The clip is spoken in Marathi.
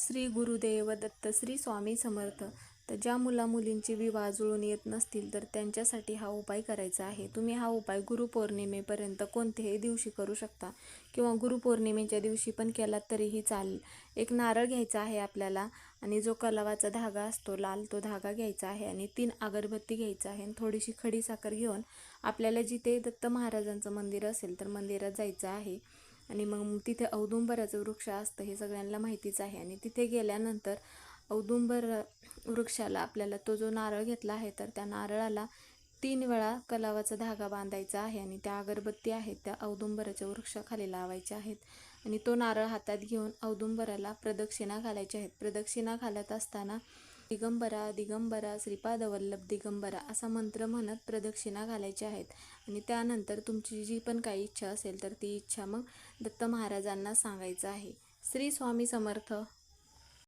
श्री गुरुदेव दत्त. श्री स्वामी समर्थ. तर ज्या मुलामुलींचे विवाह जुळून येत नसतील तर त्यांच्यासाठी हा उपाय करायचा आहे. तुम्ही हा उपाय गुरुपौर्णिमेपर्यंत कोणत्याही दिवशी करू शकता किंवा गुरुपौर्णिमेच्या दिवशी पण केलात तरीही चालेल. एक नारळ घ्यायचा आहे आपल्याला आणि जो कलावाचा धागा असतो लाल तो धागा घ्यायचा आहे आणि 3 अगरबत्ती घ्यायचा आहे आणि थोडीशी खडी साखर घेऊन आपल्याला जिथे दत्त महाराजांचं मंदिर असेल तर मंदिरात जायचं आहे. आणि मग तिथे औदुंबराचं वृक्ष असतं हे सगळ्यांना माहितीच आहे. आणि तिथे गेल्यानंतर औदुंबर वृक्षाला आपल्याला तो जो नारळ घेतला आहे तर त्या नारळाला 3 वेळा कलावाचा धागा बांधायचा आहे आणि त्या अगरबत्ती आहेत त्या औदुंबराच्या वृक्षाखाली लावायच्या आहेत. आणि तो नारळ हातात घेऊन औदुंबराला प्रदक्षिणा घालायच्या आहेत. प्रदक्षिणा घालत असताना दिगंबरा दिगंबरा श्रीपादवल्लभ दिगंबरा असा मंत्र म्हणत प्रदक्षिणा घालायच्या आहेत. आणि त्यानंतर तुमची जी पण काही इच्छा असेल तर ती इच्छा मग दत्त महाराजांना सांगायचं आहे. श्री स्वामी समर्थ.